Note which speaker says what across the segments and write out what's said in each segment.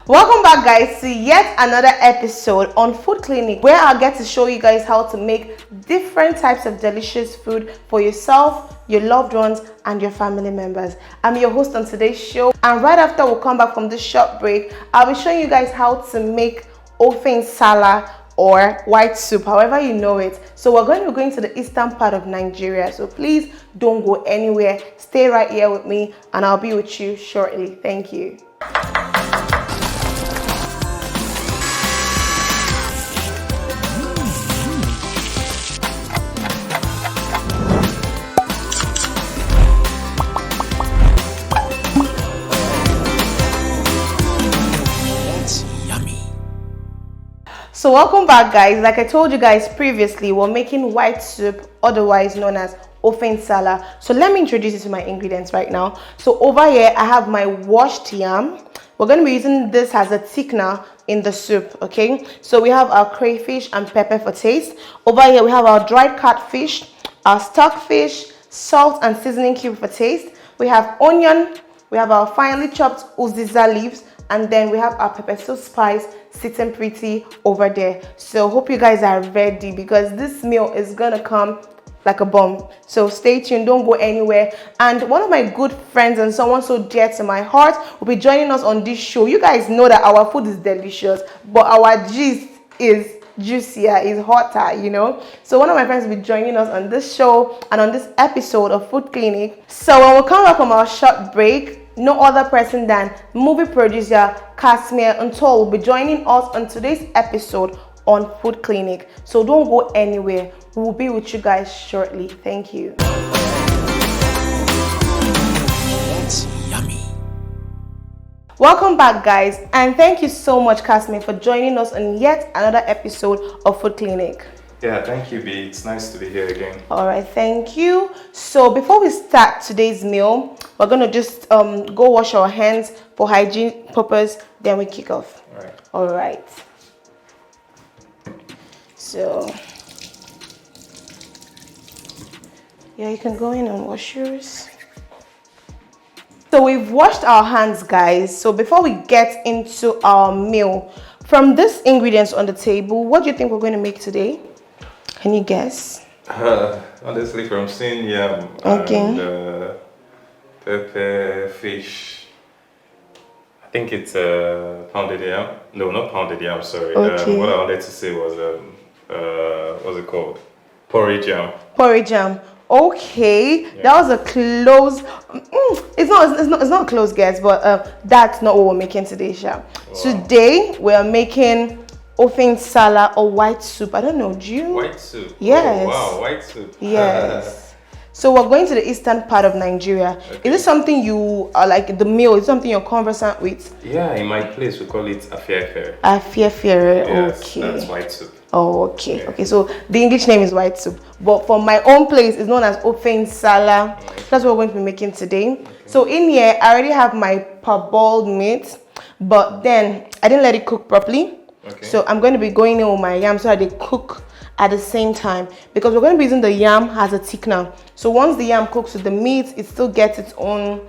Speaker 1: Welcome back, guys, to yet another episode on Food Clinic, where I get to show you guys how to make different types of delicious food for yourself, your loved ones, and your family members. I'm your host on today's show, and right after we come back from this short break, I'll be showing you guys how to make Nsala or white soup, however you know it. So we're going to be going to the eastern part of Nigeria, so please don't go anywhere. Stay right here with me, and I'll be with you shortly. Thank you. So welcome back, guys. Like I told you guys previously, we're making white soup, otherwise known as Nsala. So let me introduce you to my ingredients right now. So over here I have my washed yam. We're going to be using this as a thickener in the soup, okay? So we have our crayfish and pepper for taste. Over here we have our dried catfish, our stockfish, salt and seasoning cube for taste. We have onion, we have our finely chopped uziza leaves, and then we have our pepper soup spice sitting pretty over there. So hope you guys are ready, because this meal is gonna come like a bomb. So stay tuned, don't go anywhere. And one of my good friends and someone so dear to my heart will be joining us on this show. You guys know that our food is delicious, but our gist is juicier, is hotter, you know. So one of my friends will be joining us on this show and on this episode of Food Clinic. So when we come back from our short break, no other person than movie producer Kasmir Nsala will be joining us on today's episode on Food Clinic. So don't go anywhere. We will be with you guys shortly. Thank you.
Speaker 2: That's yummy.
Speaker 1: Welcome back, guys, and thank you so much, Kasmir, for joining us on yet another episode of Food Clinic.
Speaker 3: Yeah, thank you, B. It's nice to be here again.
Speaker 1: All right, thank you. So before we start today's meal, we're going to just go wash our hands for hygiene purpose, then we kick off.
Speaker 3: All right.
Speaker 1: All right. So, yeah, you can go in and wash yours. So we've washed our hands, guys. So before we get into our meal, from these ingredients on the table, what do you think we're going to make today? Can you guess?
Speaker 3: Honestly, from seeing yam
Speaker 1: Okay.
Speaker 3: and pepper, fish, I think it's pounded yam. No, not pounded yam, sorry.
Speaker 1: Okay.
Speaker 3: What I wanted to say was, what's it called? Porridge yam.
Speaker 1: Porridge jam. Okay, yeah. That was a close. It's not a close guess, but that's not what we're making today, Sha. Wow. Today we are making Nsala or white soup. I don't know, do you?
Speaker 3: White soup.
Speaker 1: Yes.
Speaker 3: Oh, wow, white soup.
Speaker 1: Yes. So we're going to the eastern part of Nigeria. Okay. Is this something you are like the meal? Is something you're conversant with?
Speaker 3: Yeah, in my place we call it afiafere.
Speaker 1: Afiafere.
Speaker 3: Yes,
Speaker 1: okay.
Speaker 3: That's white soup.
Speaker 1: Oh, okay.
Speaker 3: Yeah.
Speaker 1: Okay, so the English name is white soup, but for my own place, it's known as Nsala. That's what we're going to be making today. Okay. So in here, I already have my parboiled meat, but then I didn't let it cook properly. Okay. So I'm going to be going in with my yam so that they cook at the same time, because we're going to be using the yam as a thickener. So once the yam cooks with the meat, it still gets its own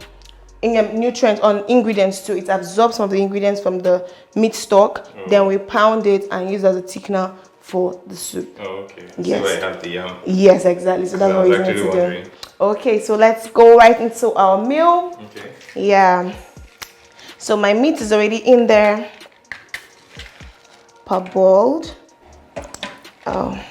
Speaker 1: nutrients on ingredients too. It absorbs some of the ingredients from the meat stock. Oh. Then we pound it and use it as a thickener for the soup.
Speaker 3: Oh, okay.
Speaker 1: Yes.
Speaker 3: So I have the yam.
Speaker 1: Yes, exactly. So that's what we're going to
Speaker 3: wondering.
Speaker 1: do. Okay, so let's go right into our meal.
Speaker 3: Okay.
Speaker 1: Yeah. So my meat is already in there, parboiled. Oh.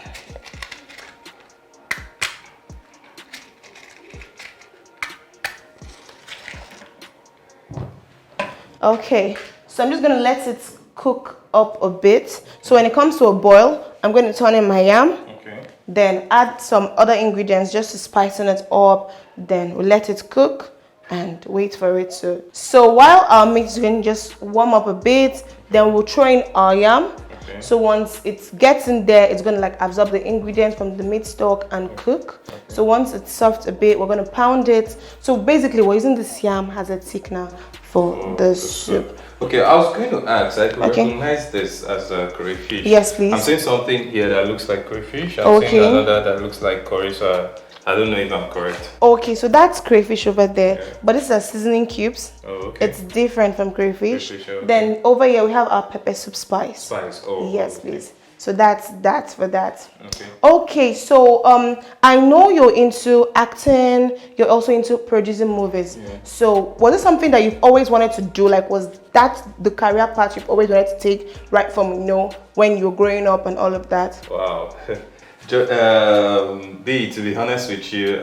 Speaker 1: Okay, so I'm just going to let it cook up a bit. So when it comes to a boil, I'm going to turn in my yam.
Speaker 3: Okay.
Speaker 1: Then add some other ingredients just to spice it up. Then we'll let it cook and wait for it to. So while our meat is going to just warm up a bit, then we'll throw in our yam. Okay. So once it gets in there, it's going to like absorb the ingredients from the meat stock and cook. Okay. So once it's soft a bit, we're going to pound it. So basically we're using this yam as a thickener for the soup.
Speaker 3: Okay, I was going to ask, I could recognize this as a crayfish.
Speaker 1: Yes, please.
Speaker 3: I'm seeing something here that looks like crayfish. I'm seeing another that looks like curry, so I don't know if I'm correct.
Speaker 1: Okay, so that's crayfish over there,
Speaker 3: Yeah.
Speaker 1: but this is seasoning cubes.
Speaker 3: Oh, okay.
Speaker 1: It's different from crayfish.
Speaker 3: Crayfish, okay.
Speaker 1: Then over here we have our pepper soup spice.
Speaker 3: Spice. Oh,
Speaker 1: Yes,
Speaker 3: okay.
Speaker 1: please. So that's for that.
Speaker 3: Okay.
Speaker 1: Okay, so I know you're into acting. You're also into producing movies.
Speaker 3: Yeah.
Speaker 1: So was it something that you've always wanted to do? Like, was that the career path you've always wanted to take right from when you were growing up and all of that?
Speaker 3: Wow. To be honest with you,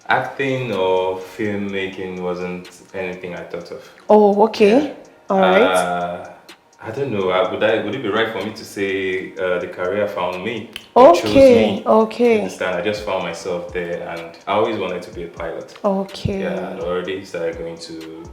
Speaker 3: acting or filmmaking wasn't anything I thought of.
Speaker 1: Oh, okay.
Speaker 3: Yeah.
Speaker 1: All right.
Speaker 3: I don't know. Would it be right for me to say the career found me? Or chose
Speaker 1: Okay.
Speaker 3: me?
Speaker 1: Okay.
Speaker 3: You understand? I just found myself there, and I always wanted to be a pilot.
Speaker 1: Okay.
Speaker 3: Yeah, and already started going to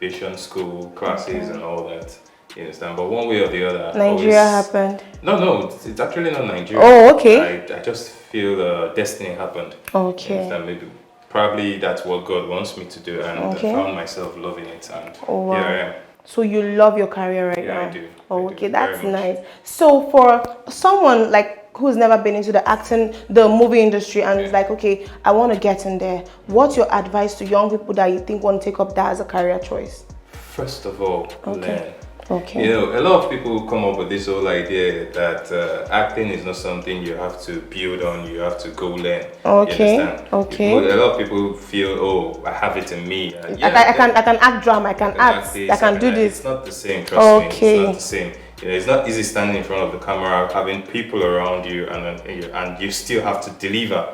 Speaker 3: aviation school classes and all that. You understand? But one way or the other,
Speaker 1: Nigeria happened.
Speaker 3: No, it's actually not Nigeria.
Speaker 1: Oh, okay.
Speaker 3: I just feel destiny happened.
Speaker 1: Okay.
Speaker 3: You understand? Maybe, probably that's what God wants me to do, and
Speaker 1: Okay.
Speaker 3: I found myself loving it, and
Speaker 1: Oh, wow.
Speaker 3: here I am.
Speaker 1: So you love your career right now?
Speaker 3: Yeah, I do.
Speaker 1: Oh,
Speaker 3: I do,
Speaker 1: okay,
Speaker 3: very
Speaker 1: that's
Speaker 3: much.
Speaker 1: nice. So for someone like who's never been into the movie industry and is like, okay, I want to get in there. What's your advice to young people that you think want to take up that as a career choice?
Speaker 3: First of all,
Speaker 1: Okay.
Speaker 3: learn.
Speaker 1: Okay.
Speaker 3: You know, a lot of people come up with this whole idea that acting is not something you have to build on, you have to go learn.
Speaker 1: Okay,
Speaker 3: You understand?
Speaker 1: okay.
Speaker 3: A lot of people feel, oh, I have it in me. And
Speaker 1: I can act drama, I can act,
Speaker 3: this,
Speaker 1: I can do
Speaker 3: act.
Speaker 1: this.
Speaker 3: It's not the same, trust me.
Speaker 1: Okay.
Speaker 3: It's not the same. You know, it's not easy standing in front of the camera, having people around you, and you still have to deliver.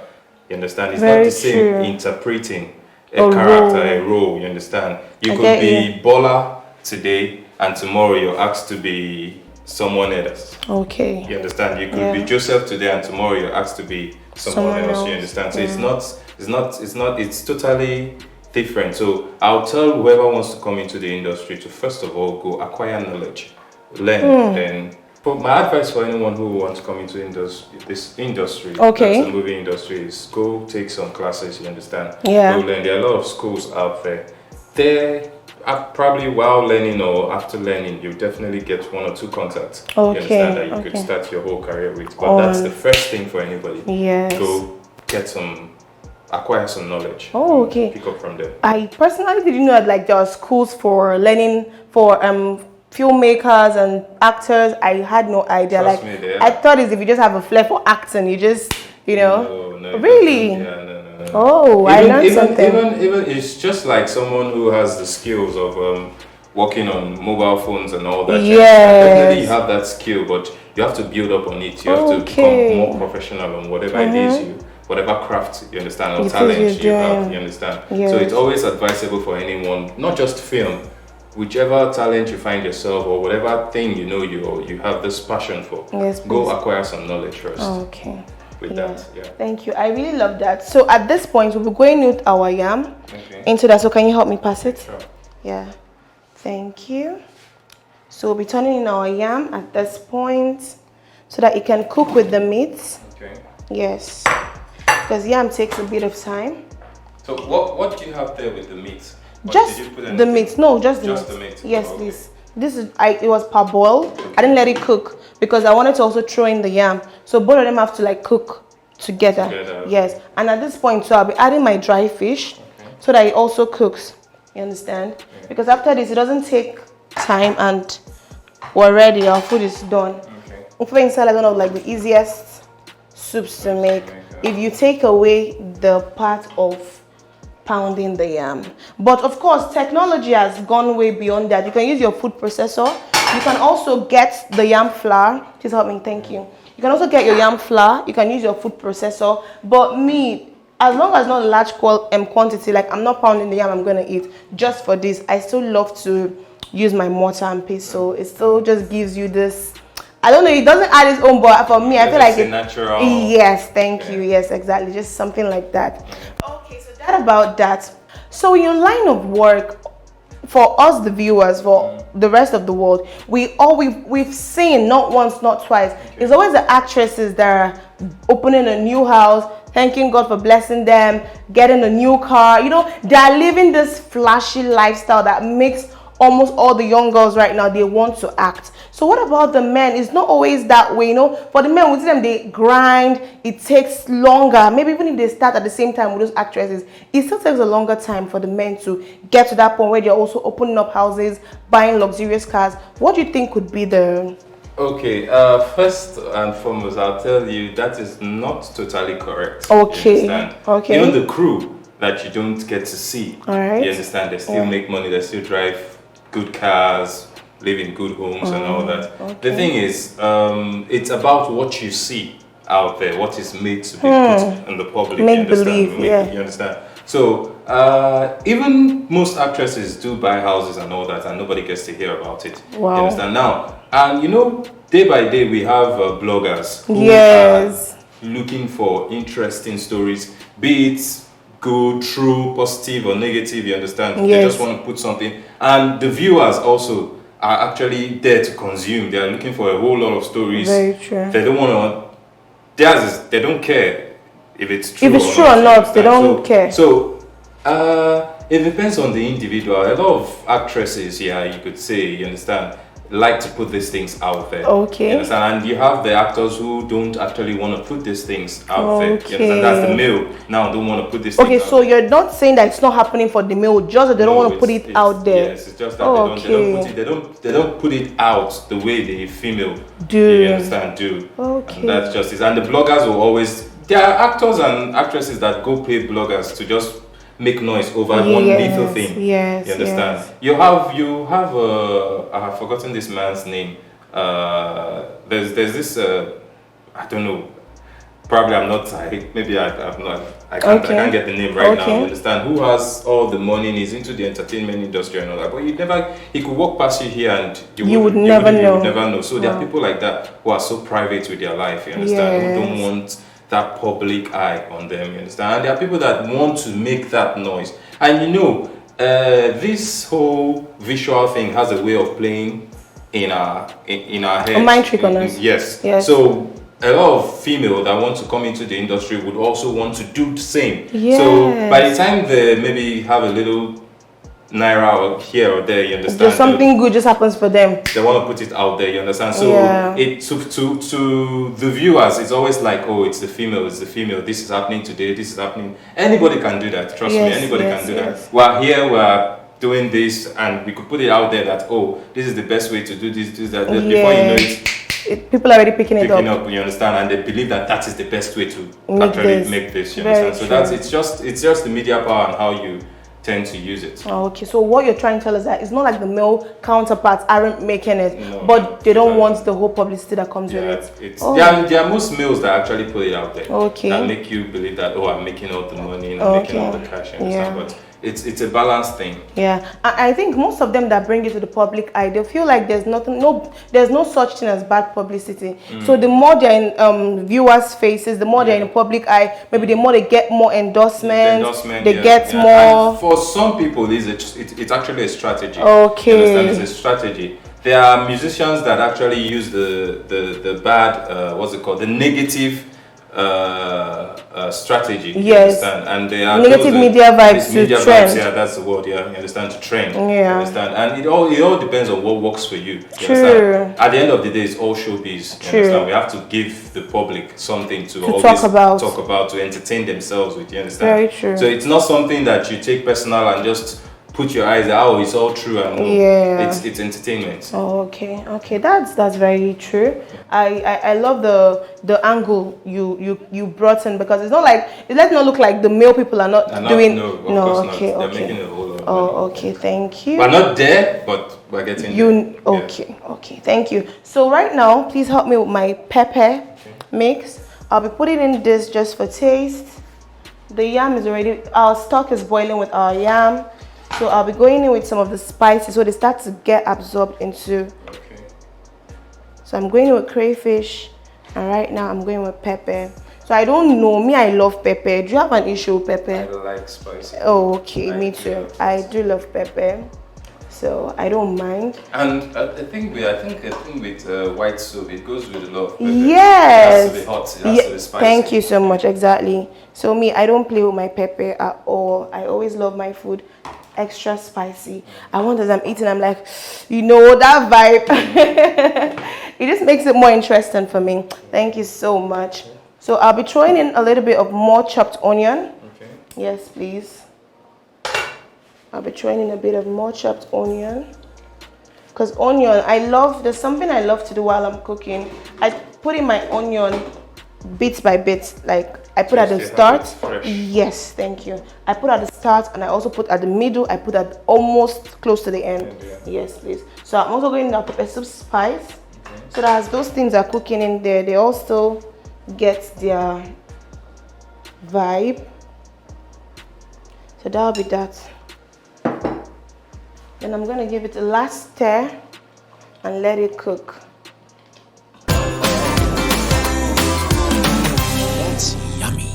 Speaker 3: You understand? It's
Speaker 1: Very
Speaker 3: not the same
Speaker 1: true.
Speaker 3: interpreting
Speaker 1: A
Speaker 3: a character,
Speaker 1: role.
Speaker 3: a role. You understand? You
Speaker 1: I
Speaker 3: could
Speaker 1: get
Speaker 3: be baller today, and tomorrow you're asked to be someone else.
Speaker 1: Okay.
Speaker 3: You understand? You could
Speaker 1: Yeah.
Speaker 3: be Joseph today, and tomorrow you're asked to be someone
Speaker 1: Someone
Speaker 3: else. You
Speaker 1: else,
Speaker 3: understand? So
Speaker 1: yeah.
Speaker 3: it's totally different. So I'll tell whoever wants to come into the industry to first of all go acquire knowledge, learn, then. But my advice for anyone who wants to come into this industry,
Speaker 1: Okay.
Speaker 3: that's the movie industry, is go take some classes. You understand?
Speaker 1: Yeah.
Speaker 3: Go learn. There are a lot of schools out there. Probably while learning or after learning, you definitely get one or two contacts.
Speaker 1: Okay,
Speaker 3: You understand that you
Speaker 1: okay.
Speaker 3: could start your whole career with. But that's the first thing for anybody.
Speaker 1: Yes.
Speaker 3: Go acquire some knowledge.
Speaker 1: Oh,
Speaker 3: and
Speaker 1: okay.
Speaker 3: Pick up from there.
Speaker 1: I personally didn't know that like there are schools for learning for filmmakers and actors. I had no idea.
Speaker 3: Trust
Speaker 1: Like
Speaker 3: me, they are.
Speaker 1: I thought is if you just have a flair for acting, you just
Speaker 3: No,
Speaker 1: Really?
Speaker 3: Yeah, no.
Speaker 1: Oh, I learned something.
Speaker 3: Even it's just like someone who has the skills of working on mobile phones and all that.
Speaker 1: Yes.
Speaker 3: Definitely you have that skill, but you have to build up on it. You have to
Speaker 1: Okay.
Speaker 3: become more professional on whatever it is whatever craft you understand or
Speaker 1: You
Speaker 3: talent
Speaker 1: think
Speaker 3: you
Speaker 1: you're
Speaker 3: have.
Speaker 1: doing.
Speaker 3: You understand?
Speaker 1: Yes.
Speaker 3: So it's always advisable for anyone, not just film. Whichever talent you find yourself or whatever thing you have this passion for,
Speaker 1: Yes,
Speaker 3: go
Speaker 1: please.
Speaker 3: acquire some knowledge first.
Speaker 1: Okay.
Speaker 3: With
Speaker 1: Yeah.
Speaker 3: that, yeah.
Speaker 1: Thank you. I really love that. So at this point, we'll be going with our yam
Speaker 3: Okay.
Speaker 1: into that. So can you help me pass it?
Speaker 3: Sure.
Speaker 1: Yeah. Thank you. So we'll be turning in our yam at this point so that it can cook with the meat.
Speaker 3: Okay.
Speaker 1: Yes. Because yam takes a bit of time.
Speaker 3: So what do you have there with the meat? Or
Speaker 1: Just
Speaker 3: did you put
Speaker 1: the
Speaker 3: anything?
Speaker 1: meat. No, just the
Speaker 3: Just
Speaker 1: meat.
Speaker 3: the meat.
Speaker 1: Yes,
Speaker 3: Oh, okay.
Speaker 1: please. This is it was parboiled. I didn't let it cook because I wanted to also throw in the yam. So both of them have to like cook together.
Speaker 3: Together.
Speaker 1: Yes. And at this point, so I'll be adding my dry fish so that it also cooks. You understand? Because after this, it doesn't take time and we're ready. Our food is done.
Speaker 3: Okay.
Speaker 1: Nsala is one of like the easiest soups to make if you take away the part of pounding the yam. But of course, technology has gone way beyond that. You can use your food processor. You can also get the yam flour. Please help me, thank you. You can also get your yam flour. You can use your food processor. But me, as long as not a large quantity, like I'm not pounding the yam I'm gonna eat just for this, I still love to use my mortar and pestle. It still just gives you this, I don't know, it doesn't add its own, but for me, I feel like
Speaker 3: it's a natural.
Speaker 1: Yes, thank you. Yes, exactly. Just something like that. Okay, so that about that. So in your line of work, for us the viewers, for the rest of the world, we've seen not once, not twice. It's always the actresses that are opening a new house, thanking God for blessing them, getting a new car. You know, they are living this flashy lifestyle that makes almost all the young girls right now, they want to act. So what about the men? It's not always that way, you know. For the men, we see them, they grind. It takes longer. Maybe even if they start at the same time with those actresses, it still takes a longer time for the men to get to that point where they're also opening up houses, buying luxurious cars. What do you think could be the...
Speaker 3: Okay, first and foremost, I'll tell you that is not totally correct.
Speaker 1: Okay.
Speaker 3: You understand?
Speaker 1: Okay.
Speaker 3: Even the crew that you don't get to see,
Speaker 1: All right.
Speaker 3: you understand, they still make money, they still drive good cars, live in good homes and all that.
Speaker 1: Okay.
Speaker 3: The thing is, it's about what you see out there, what is made to be put in the public.
Speaker 1: Make
Speaker 3: you understand?
Speaker 1: believe, yeah.
Speaker 3: You understand? So even most actresses do buy houses and all that, and nobody gets to hear about it.
Speaker 1: Wow.
Speaker 3: You understand? Now, and you know, day by day we have bloggers who
Speaker 1: Yes.
Speaker 3: are looking for interesting stories, be it good, true, positive or negative. You understand?
Speaker 1: Yes.
Speaker 3: They just want to put something, and the viewers also are actually there to consume. They are looking for a whole lot of stories.
Speaker 1: Very true.
Speaker 3: They don't want to. Theirs is they don't care if it's true.
Speaker 1: If it's true or
Speaker 3: you
Speaker 1: not, they
Speaker 3: understand?
Speaker 1: don't care.
Speaker 3: So it depends on the individual. A lot of actresses, yeah, you could say, you understand, like to put these things out there.
Speaker 1: Okay.
Speaker 3: You understand? And you have the actors who don't actually want to put these things out there. You
Speaker 1: Okay.
Speaker 3: understand? That's the male now don't want to put this.
Speaker 1: Okay,
Speaker 3: things
Speaker 1: so
Speaker 3: out there.
Speaker 1: you're not saying that it's not happening for the male, just that they don't
Speaker 3: No,
Speaker 1: want to put
Speaker 3: it's-
Speaker 1: it out there.
Speaker 3: Yes, it's just that
Speaker 1: Oh,
Speaker 3: they don't put it. They don't put it out the way the female
Speaker 1: Do.
Speaker 3: you understand do.
Speaker 1: Okay.
Speaker 3: And that's just it. And the bloggers will always. There are actors and actresses that go pay bloggers to just make noise over one little thing.
Speaker 1: Yes,
Speaker 3: You understand?
Speaker 1: yes.
Speaker 3: You have I have forgotten this man's name. There's this I don't know. Probably I'm not. Maybe I'm not. I can't get the name right now. You understand? Who has all the money and is into the entertainment industry and all that? But he could walk past you here and
Speaker 1: You would never know.
Speaker 3: You would never know. So there are people like that who are so private with their life. You understand? Who don't want that public eye on them. You understand? And there are people that want to make that noise. And you know, this whole visual thing has a way of playing in our head.
Speaker 1: A mind trick on us.
Speaker 3: Yes.
Speaker 1: Yes.
Speaker 3: So a lot of female that want to come into the industry would also want to do the same.
Speaker 1: Yes.
Speaker 3: So by the time they maybe have a little naira or here or there, you understand?
Speaker 1: There's something good just happens for them.
Speaker 3: They want to put it out there, you understand? So
Speaker 1: Yeah.
Speaker 3: it to the viewers, it's always like, oh, it's the female, this is happening today, this is happening. Anybody can do that, trust me,
Speaker 1: Yes,
Speaker 3: anybody
Speaker 1: yes,
Speaker 3: can do
Speaker 1: yes.
Speaker 3: that. We're here, we're doing this, and we could put it out there that, oh, this is the best way to do this, that. Before you know it,
Speaker 1: People are already picking it
Speaker 3: picking
Speaker 1: up.
Speaker 3: up, you understand, and they believe that that is the best way to make this, you
Speaker 1: Very
Speaker 3: understand? So
Speaker 1: true.
Speaker 3: it's just the media power and how you tend to use it.
Speaker 1: Oh, okay, so what you're trying to tell us that it's not like the male counterparts aren't making it,
Speaker 3: No,
Speaker 1: but they don't
Speaker 3: exactly.
Speaker 1: want the whole publicity that comes
Speaker 3: Yeah,
Speaker 1: with it.
Speaker 3: it's
Speaker 1: Oh.
Speaker 3: there are most males that actually put it out there.
Speaker 1: Okay.
Speaker 3: That make you believe that, oh, I'm making all the money and I'm making all the cash, you understand?
Speaker 1: Yeah.
Speaker 3: But it's a balanced thing.
Speaker 1: Yeah, I think most of them that bring it to the public eye, they feel like there's no such thing as bad publicity. So the more they're in viewers' faces, the more they're in the public eye, maybe the more they get more endorsements, they get more.
Speaker 3: And for some people, it's actually a strategy.
Speaker 1: Okay.
Speaker 3: You understand? It's a strategy. There are musicians that actually use the bad, what's it called, the negative strategy. You
Speaker 1: Yes.
Speaker 3: understand? And they are
Speaker 1: Negative
Speaker 3: those,
Speaker 1: media vibes
Speaker 3: these
Speaker 1: to
Speaker 3: media
Speaker 1: trend.
Speaker 3: Vibes, yeah, that's the word. Yeah, you understand, to trend.
Speaker 1: Yeah.
Speaker 3: You understand? And it all depends on what works for you. You
Speaker 1: True.
Speaker 3: understand? At the end of the day, it's all showbiz. You
Speaker 1: True.
Speaker 3: understand? We have to give the public something to always
Speaker 1: talk about.
Speaker 3: to entertain themselves with. You understand?
Speaker 1: Very true.
Speaker 3: So it's not something that you take personal and just put your eyes, oh, it's all true, and no,
Speaker 1: Yeah.
Speaker 3: it's entertainment.
Speaker 1: Oh, okay, that's very true. I love the angle you brought in, because it's not like, let's not look like the male people are not doing.
Speaker 3: No, of course
Speaker 1: okay,
Speaker 3: not. They're
Speaker 1: okay.
Speaker 3: making a whole lot of
Speaker 1: Oh,
Speaker 3: money.
Speaker 1: okay, thank you.
Speaker 3: We're not there, but we're getting there.
Speaker 1: Okay, okay, thank you. So right now, please help me with my pepper mix. I'll be putting in this just for taste. The yam is already, our stock is boiling with our yam. So I'll be going in with some of the spices so they start to get absorbed into.
Speaker 3: Okay.
Speaker 1: So I'm going in with crayfish, and right now I'm going with pepper. So I don't know, me, I love pepper. Do you have an issue with
Speaker 3: I
Speaker 1: pepper?
Speaker 3: like spicy.
Speaker 1: Oh, okay,
Speaker 3: I
Speaker 1: me
Speaker 3: do
Speaker 1: too.
Speaker 3: love
Speaker 1: I
Speaker 3: spicy.
Speaker 1: do love pepper, so I don't mind.
Speaker 3: And I think with white soup, it goes with a lot of pepper.
Speaker 1: Yes.
Speaker 3: It has to be hot. It has to be spicy.
Speaker 1: Thank you so much. Exactly. So me, I don't play with my pepper at all. I always love my food extra spicy. I want as I'm eating, I'm like, you know, that vibe. It just makes it more interesting for me. Thank you so much. So I'll be throwing in a little bit of more chopped onion.
Speaker 3: Okay.
Speaker 1: Yes, please. I'll be throwing in a bit of more chopped onion. Because onion, there's something I love to do while I'm cooking. I put in my onion bit by bit. Like I put at the start. Yes, thank you. I put at the start and I also put at the middle. I put at almost close to the end. Yes, please. So I'm also going to pepper soup spice. So that as those things are cooking in there, they also get their vibe. So that'll be that. Then I'm going to give it a last stir and let it cook.
Speaker 2: That's yummy.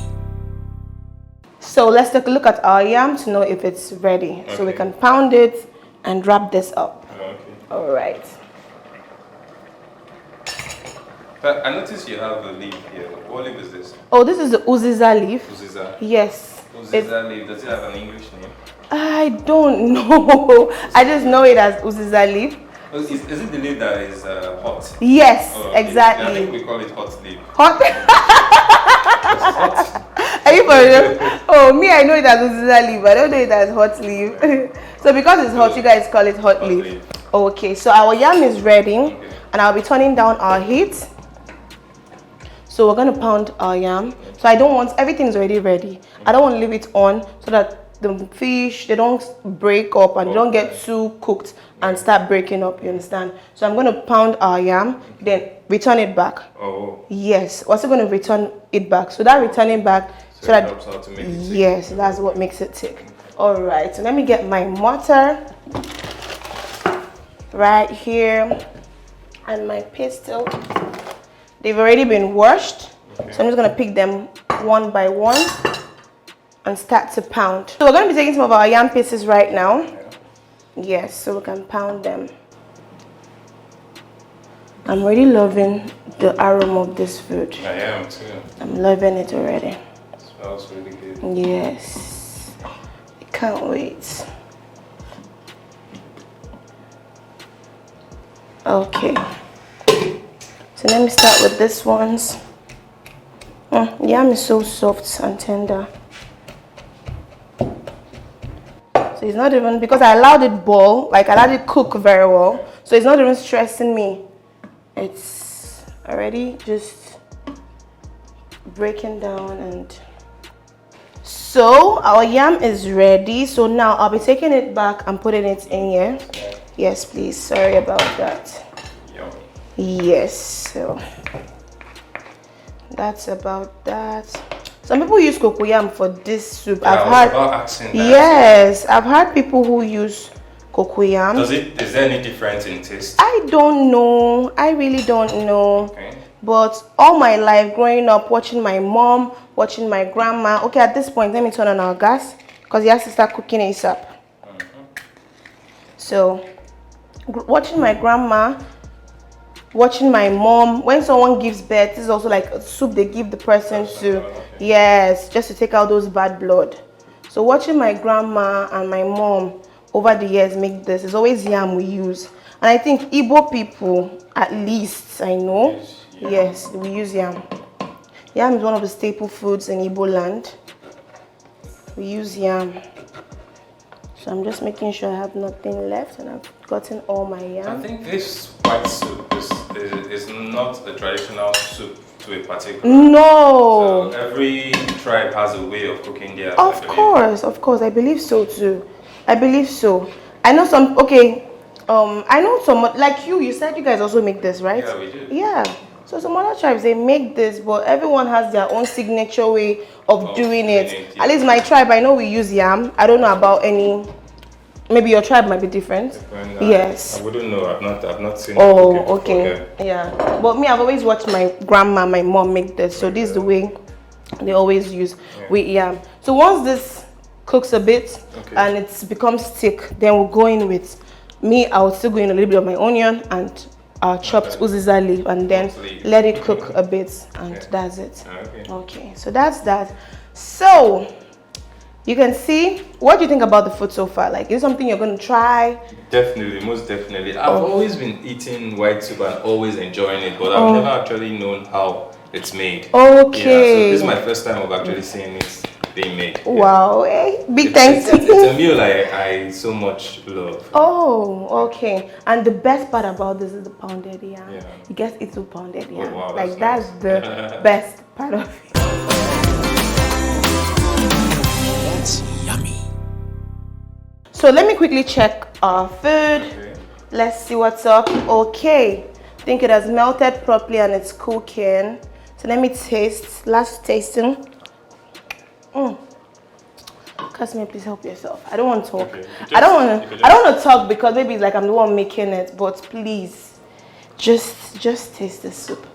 Speaker 1: So let's take a look at our yam to know if it's ready. So we can pound it and wrap this up. All right.
Speaker 3: But I noticed you have a leaf here. What leaf is this?
Speaker 1: Oh, this is the uziza leaf.
Speaker 3: Uziza.
Speaker 1: Yes.
Speaker 3: Uziza leaf. Does it have an English name?
Speaker 1: I don't know. I just know it as uziza leaf.
Speaker 3: Is it the leaf that is hot?
Speaker 1: Yes,
Speaker 3: okay.
Speaker 1: exactly.
Speaker 3: I think we call it hot leaf.
Speaker 1: Hot? Are you for real? Oh, me, I know it as uziza leaf. I don't know it as hot leaf. So because it's hot, you guys call it hot leaf. Okay, so our yam is ready, and I'll be turning down our heat. So we're going to pound our yam. So everything's already ready. I don't want to leave it on so that the fish, they don't break up and they don't get too cooked and start breaking up, you understand? So I'm going to pound our yam, then return it back.
Speaker 3: Oh.
Speaker 1: Yes, we're also going to return it back. So that returning back, so that
Speaker 3: helps out to make it thick.
Speaker 1: Yes, that's what makes it thick. All right, so let me get my mortar right here and my pestle. They've already been washed, so I'm just going to pick them one by one and start to pound. So we're going to be taking some of our yam pieces right now. Yes, so we can pound them. I'm really loving the aroma of this food.
Speaker 3: I am too.
Speaker 1: I'm loving it already.
Speaker 3: It smells really good.
Speaker 1: Yes, I can't wait. Okay. So let me start with this ones. Yam is so soft and tender. So it's not even, because I allowed it boil, like I allowed it cook very well. So it's not even stressing me. It's already just breaking down. And so our yam is ready. So now I'll be taking it back and putting it in here. Yes, please. Sorry about that. Yes, so that's about that. Some people use cocoyam for this soup.
Speaker 3: Yeah,
Speaker 1: I've heard. Yes, I've heard people who use cocoyam.
Speaker 3: Is there any difference in taste?
Speaker 1: I don't know. I really don't know.
Speaker 3: Okay.
Speaker 1: But all my life growing up, watching my mom, watching my grandma. Okay, at this point, let me turn on our gas because he has to start cooking ASAP. So, watching my grandma, watching my mom, when someone gives birth, this is also like a soup they give the person to, yes, just to take out those bad blood. So watching my grandma and my mom over the years make this, it's always yam we use. And I think Igbo people, at least I know, yes, we use yam. Yam is one of the staple foods in Igbo land. We use yam. So I'm just making sure I have nothing left and I've gotten all my yam.
Speaker 3: I think this white soup is not a traditional soup to a particular.
Speaker 1: No.
Speaker 3: So every tribe has a way of cooking theirs.
Speaker 1: Of course. I believe so too. I believe so. I know some, I know some, like you said you guys also make this, right?
Speaker 3: Yeah, we do.
Speaker 1: Yeah. So some other tribes, they make this, but everyone has their own signature way of doing it.
Speaker 3: Yeah.
Speaker 1: At least my tribe, I know we use yam. I don't know about any, maybe your tribe might be different. Yes.
Speaker 3: I wouldn't know. I've not seen it.
Speaker 1: Oh, okay. Yeah. But me, I've always watched my grandma, my mom make this. So this is the way they always use with yam. So once this cooks a bit and it becomes thick, then we'll go in with me. I'll still go in a little bit of my onion and our chopped uziza leaf and then let it cook a bit, and that's it. Okay, so that's that. So You can see. What do you think about the food so far? Like, is it something you're going to try?
Speaker 3: Definitely, most definitely. I've always been eating white soup and always enjoying it, but I've never actually known how it's made.
Speaker 1: Okay.
Speaker 3: Yeah, so this is my first time of actually seeing it being made.
Speaker 1: Wow. Big thanks.
Speaker 3: It's a meal I so much love.
Speaker 1: Oh, okay. And the best part about this is the pounded yam.
Speaker 3: Yeah.
Speaker 1: You get it to pounded yam.
Speaker 3: Oh, wow,
Speaker 1: like
Speaker 3: that's
Speaker 1: that's the best part of it.
Speaker 2: That's yummy.
Speaker 1: So let me quickly check our food.
Speaker 3: Okay.
Speaker 1: Let's see what's up. Okay. I think it has melted properly and it's cooking. So let me taste. Last tasting. Customer, please help yourself. I don't want to talk.
Speaker 3: Okay.
Speaker 1: I don't want to talk because maybe it's like I'm the one making it, but please just taste the soup.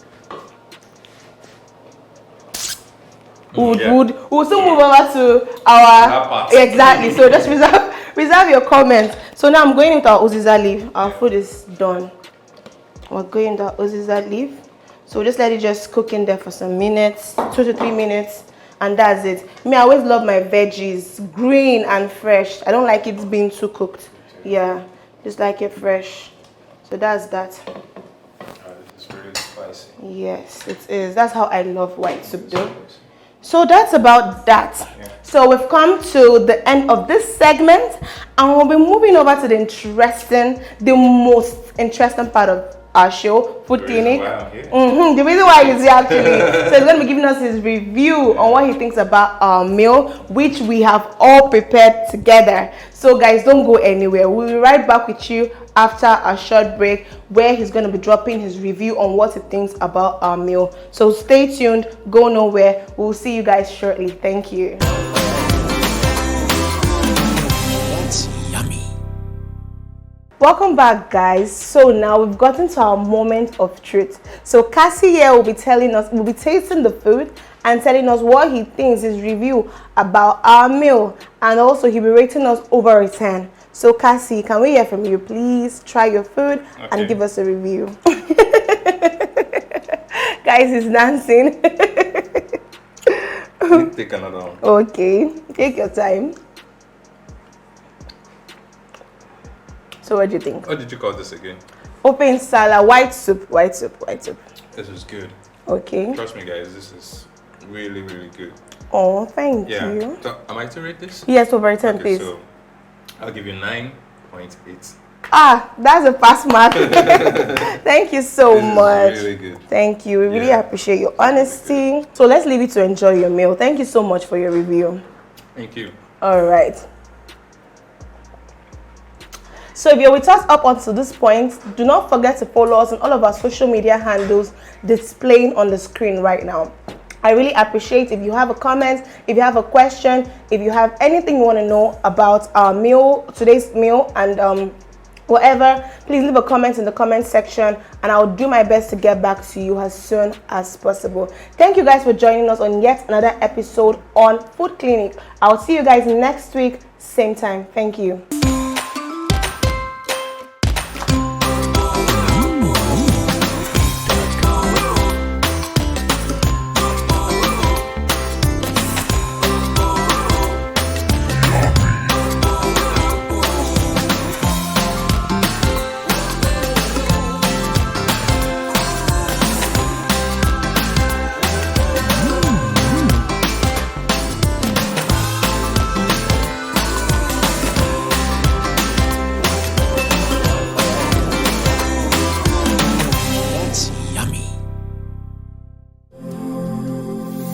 Speaker 1: We'll still move over to our
Speaker 3: part.
Speaker 1: exactly. So just reserve your comments. So now I'm going into our uziza leaf. Our food is done. We're going into our uziza leaf. So just let it just cook in there for some minutes, 2 to 3 minutes, and that's it. Me, I always love my veggies green and fresh. I don't like it being too cooked. Yeah, just like it fresh. So that's that.
Speaker 3: This is really spicy.
Speaker 1: Yes, it is. That's how I love white soup though. So that's about that.
Speaker 3: Yeah.
Speaker 1: So we've come to the end of this segment and we'll be moving over to the most interesting part of our show, Food Clinic. The reason why he's here actually. So he's going to be giving us his review on what he thinks about our meal, which we have all prepared together. So guys, don't go anywhere. We'll be right back with you after a short break where he's going to be dropping his review on what he thinks about our meal. So stay tuned, go nowhere. We'll see you guys shortly. Thank you.
Speaker 2: That's yummy.
Speaker 1: Welcome back, guys. So now we've gotten to our moment of truth. So Cassie here will be tasting the food and telling us what he thinks, his review about our meal, and also he'll be rating us over a 10. So Cassie, can we hear from you? Please try your food and give us a review. Guys, he's dancing.
Speaker 3: Take another one.
Speaker 1: Okay, take your time. So what do you think?
Speaker 3: What did you call this again?
Speaker 1: Open Nsala, white soup.
Speaker 3: This is good.
Speaker 1: Okay.
Speaker 3: Trust me, guys, this is really, really good.
Speaker 1: Oh, thank you.
Speaker 3: So, am I to rate this?
Speaker 1: Yes, over 10, please.
Speaker 3: So, I'll give you 9.8.
Speaker 1: That's a pass mark. Thank you so
Speaker 3: This
Speaker 1: much.
Speaker 3: is really good.
Speaker 1: Thank you. We really appreciate your honesty. So let's leave you to enjoy your meal. Thank you so much for your review.
Speaker 3: Thank you.
Speaker 1: All right. So if you're with us up until this point, do not forget to follow us on all of our social media handles displaying on the screen right now. I really appreciate if you have a comment, if you have a question, if you have anything you want to know about our meal, today's meal, and whatever, please leave a comment in the comment section and I'll do my best to get back to you as soon as possible. Thank you guys for joining us on yet another episode on Food Clinic. I'll see you guys next week, same time. Thank you.